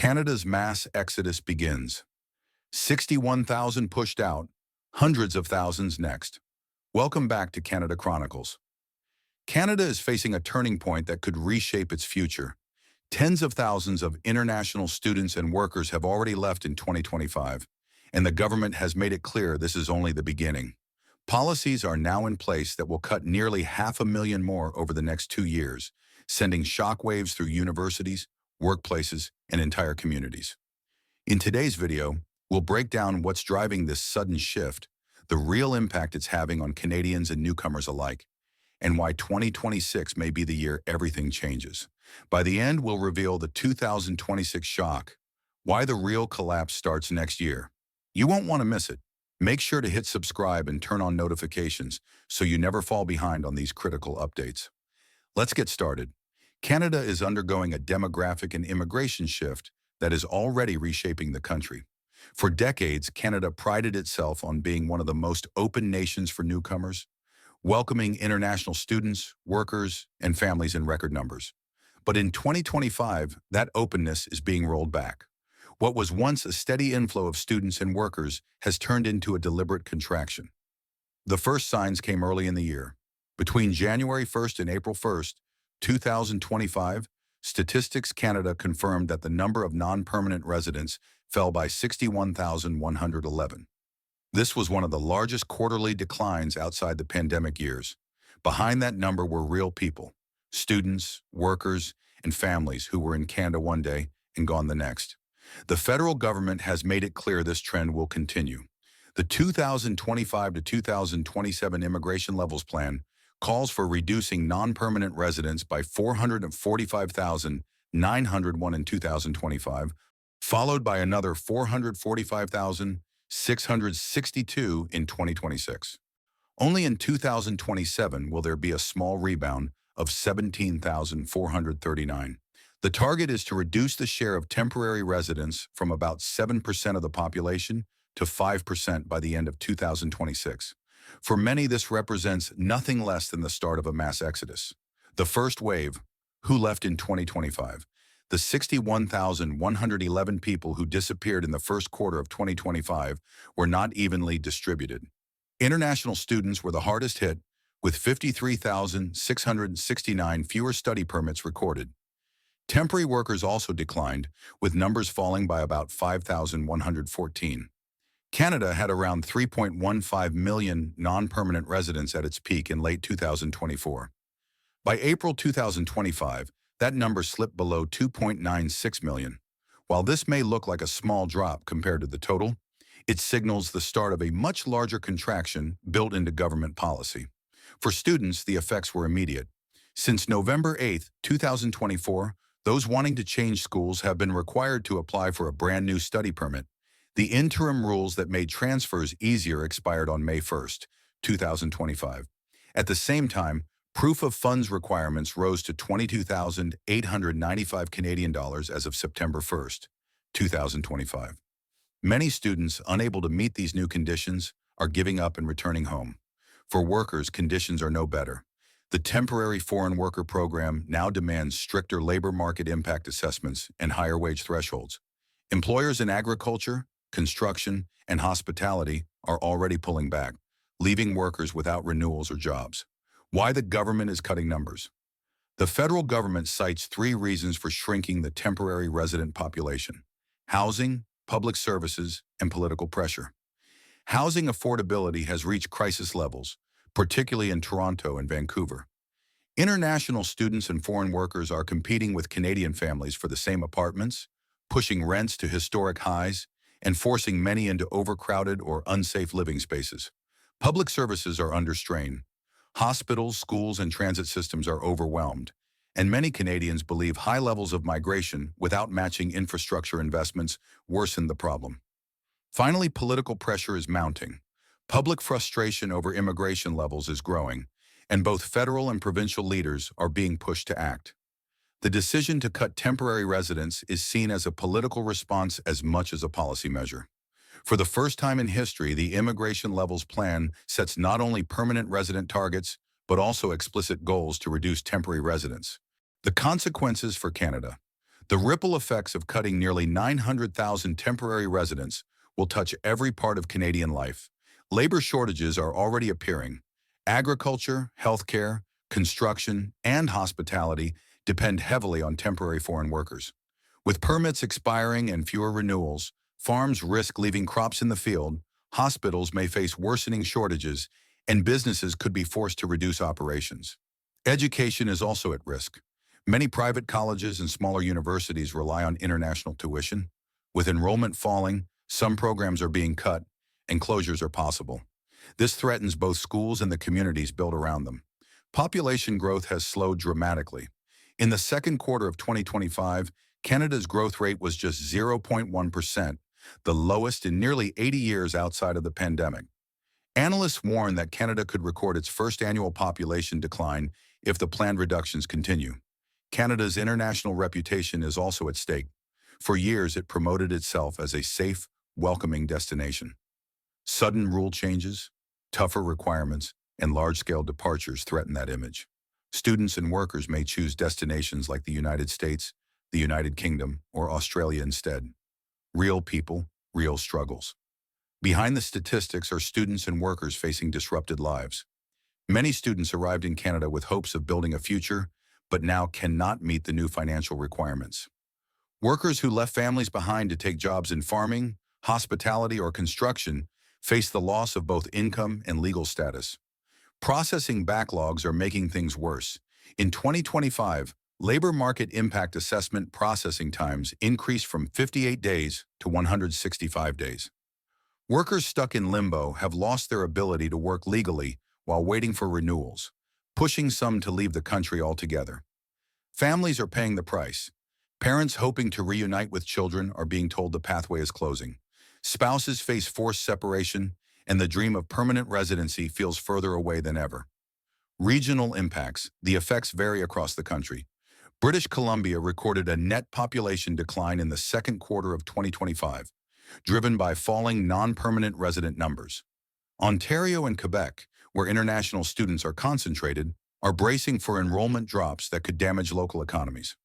Canada's mass exodus begins. 61,000 pushed out, hundreds of thousands next. Welcome back to Canada Chronicles. Canada is facing a turning point that could reshape its future. Tens of thousands of international students and workers have already left in 2025, and the government has made it clear this is only the beginning. Policies are now in place that will cut nearly 500,000 more over the next 2 years, sending shockwaves through universities, workplaces, and entire communities. In today's video, we'll break down what's driving this sudden shift, the real impact it's having on Canadians and newcomers alike, and why 2026 may be the year everything changes. By the end, we'll reveal the 2026 shock, why the real collapse starts next year. You won't want to miss it. Make sure to hit subscribe and turn on notifications so you never fall behind on these critical updates. Let's get started. Canada is undergoing a demographic and immigration shift that is already reshaping the country. For decades, Canada prided itself on being one of the most open nations for newcomers, welcoming international students, workers, and families in record numbers. But in 2025, that openness is being rolled back. What was once a steady inflow of students and workers has turned into a deliberate contraction. The first signs came early in the year. Between January 1st and April 1st, 2025, Statistics Canada confirmed that the number of non-permanent residents fell by 61,111. This was one of the largest quarterly declines outside the pandemic years. Behind that number were real people, students, workers, and families who were in Canada one day and gone the next. The federal government has made it clear this trend will continue. The 2025 to 2027 Immigration Levels Plan calls for reducing non-permanent residents by 445,901 in 2025, followed by another 445,662 in 2026. Only in 2027 will there be a small rebound of 17,439. The target is to reduce the share of temporary residents from about 7% of the population to 5% by the end of 2026. For many, this represents nothing less than the start of a mass exodus. The first wave, who left in 2025, the 61,111 people who disappeared in the first quarter of 2025 were not evenly distributed. International students were the hardest hit, with 53,669 fewer study permits recorded. Temporary workers also declined, with numbers falling by about 5,114. Canada had around 3.15 million non-permanent residents at its peak in late 2024. By April 2025, that number slipped below 2.96 million. While this may look like a small drop compared to the total, it signals the start of a much larger contraction built into government policy. For students, the effects were immediate. Since November 8, 2024, those wanting to change schools have been required to apply for a brand new study permit. The interim rules that made transfers easier expired on May 1, 2025. At the same time, proof of funds requirements rose to 22,895 Canadian dollars as of September 1, 2025. Many students unable to meet these new conditions are giving up and returning home. For workers, conditions are no better. The temporary foreign worker program now demands stricter labor market impact assessments and higher wage thresholds. Employers in agriculture, construction, and hospitality are already pulling back, leaving workers without renewals or jobs. Why the government is cutting numbers? The federal government cites 3 reasons for shrinking the temporary resident population: housing, public services, and political pressure. Housing affordability has reached crisis levels, particularly in Toronto and Vancouver. International students and foreign workers are competing with Canadian families for the same apartments, pushing rents to historic highs, and forcing many into overcrowded or unsafe living spaces. Public services are under strain. Hospitals, schools, and transit systems are overwhelmed, and many Canadians believe high levels of migration without matching infrastructure investments worsen the problem. Finally, political pressure is mounting. Public frustration over immigration levels is growing, and both federal and provincial leaders are being pushed to act. The decision to cut temporary residents is seen as a political response as much as a policy measure. For the first time in history, the Immigration Levels Plan sets not only permanent resident targets, but also explicit goals to reduce temporary residents. The consequences for Canada. The ripple effects of cutting nearly 900,000 temporary residents will touch every part of Canadian life. Labor shortages are already appearing. Agriculture, healthcare, construction, and hospitality depend heavily on temporary foreign workers. With permits expiring and fewer renewals, farms risk leaving crops in the field, hospitals may face worsening shortages, and businesses could be forced to reduce operations. Education is also at risk. Many private colleges and smaller universities rely on international tuition. With enrollment falling, some programs are being cut, and closures are possible. This threatens both schools and the communities built around them. Population growth has slowed dramatically. In the second quarter of 2025, Canada's growth rate was just 0.1%, the lowest in nearly 80 years outside of the pandemic. Analysts warn that Canada could record its first annual population decline if the planned reductions continue. Canada's international reputation is also at stake. For years, it promoted itself as a safe, welcoming destination. Sudden rule changes, tougher requirements, and large-scale departures threaten that image. Students and workers may choose destinations like the United States, the United Kingdom, or Australia instead. Real people, real struggles. Behind the statistics are students and workers facing disrupted lives. Many students arrived in Canada with hopes of building a future, but now cannot meet the new financial requirements. Workers who left families behind to take jobs in farming, hospitality, or construction face the loss of both income and legal status. Processing backlogs are making things worse. In 2025, labor market impact assessment processing times increased from 58 days to 165 days. Workers stuck in limbo have lost their ability to work legally while waiting for renewals, pushing some to leave the country altogether. Families are paying the price. Parents hoping to reunite with children are being told the pathway is closing. Spouses face forced separation, and the dream of permanent residency feels further away than ever. Regional impacts. The effects vary across the country. British Columbia recorded a net population decline in the second quarter of 2025, driven by falling non-permanent resident numbers. Ontario and Quebec, where international students are concentrated, are bracing for enrollment drops that could damage local economies.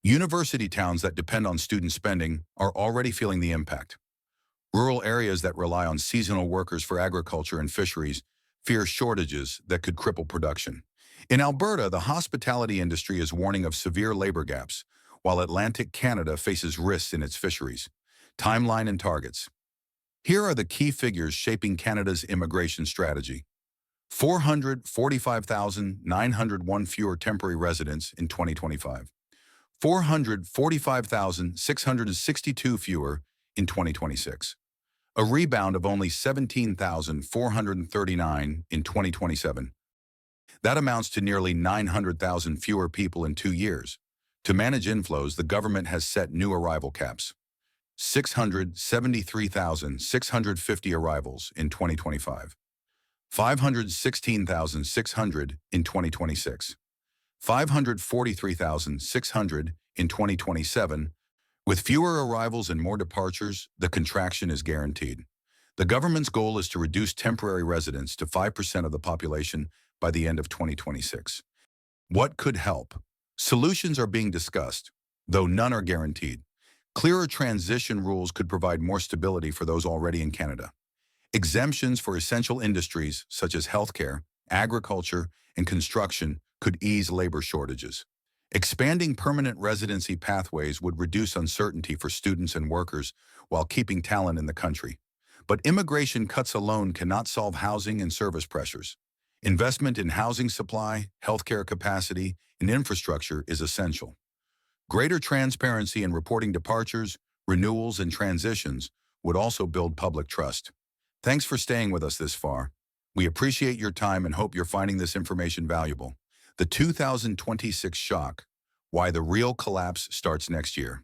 University towns that depend on student spending are already feeling the impact. Rural areas that rely on seasonal workers for agriculture and fisheries fear shortages that could cripple production. In Alberta, the hospitality industry is warning of severe labor gaps, while Atlantic Canada faces risks in its fisheries. Timeline and targets. Here are the key figures shaping Canada's immigration strategy. 445,901 fewer temporary residents in 2025. 445,662 fewer in 2026. A rebound of only 17,439 in 2027. That amounts to nearly 900,000 fewer people in 2 years. To manage inflows, the government has set new arrival caps. 673,650 arrivals in 2025. 516,600 in 2026. 543,600 in 2027. With fewer arrivals and more departures, the contraction is guaranteed. The government's goal is to reduce temporary residents to 5% of the population by the end of 2026. What could help? Solutions are being discussed, though none are guaranteed. Clearer transition rules could provide more stability for those already in Canada. Exemptions for essential industries such as healthcare, agriculture, and construction could ease labor shortages. Expanding permanent residency pathways would reduce uncertainty for students and workers while keeping talent in the country. But immigration cuts alone cannot solve housing and service pressures. Investment in housing supply, healthcare capacity, and infrastructure is essential. Greater transparency in reporting departures, renewals, and transitions would also build public trust. Thanks for staying with us this far. We appreciate your time and hope you're finding this information valuable. The 2026 shock, why the real collapse starts next year.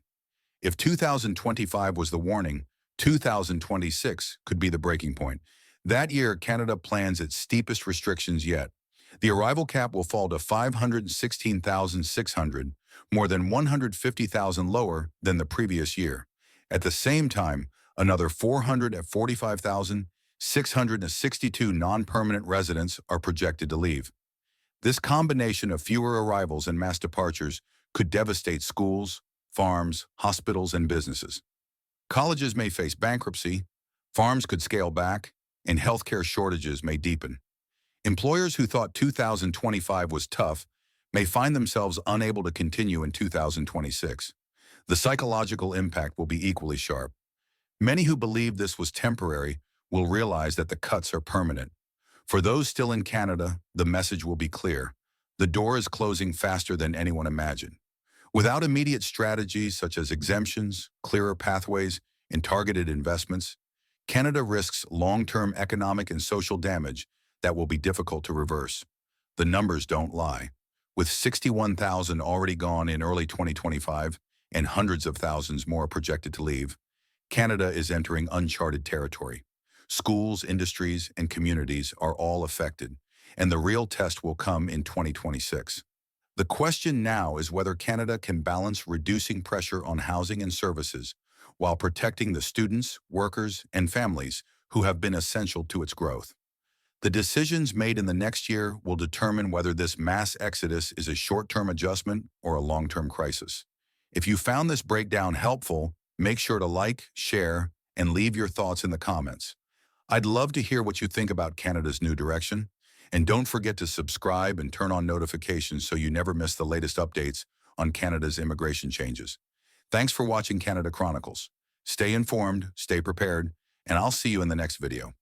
If 2025 was the warning, 2026 could be the breaking point. That year, Canada plans its steepest restrictions yet. The arrival cap will fall to 516,600, more than 150,000 lower than the previous year. At the same time, another 445,662 non-permanent residents are projected to leave. This combination of fewer arrivals and mass departures could devastate schools, farms, hospitals, and businesses. Colleges may face bankruptcy, farms could scale back, and healthcare shortages may deepen. Employers who thought 2025 was tough may find themselves unable to continue in 2026. The psychological impact will be equally sharp. Many who believe this was temporary will realize that the cuts are permanent. For those still in Canada, the message will be clear. The door is closing faster than anyone imagined. Without immediate strategies such as exemptions, clearer pathways, and targeted investments, Canada risks long-term economic and social damage that will be difficult to reverse. The numbers don't lie. With 61,000 already gone in early 2025 and hundreds of thousands more projected to leave, Canada is entering uncharted territory. Schools, industries, and communities are all affected, and the real test will come in 2026. The question now is whether Canada can balance reducing pressure on housing and services while protecting the students, workers, and families who have been essential to its growth. The decisions made in the next year will determine whether this mass exodus is a short-term adjustment or a long-term crisis. If you found this breakdown helpful, make sure to like, share, and leave your thoughts in the comments. I'd love to hear what you think about Canada's new direction. And don't forget to subscribe and turn on notifications so you never miss the latest updates on Canada's immigration changes. Thanks for watching Canada Chronicles. Stay informed, stay prepared, and I'll see you in the next video.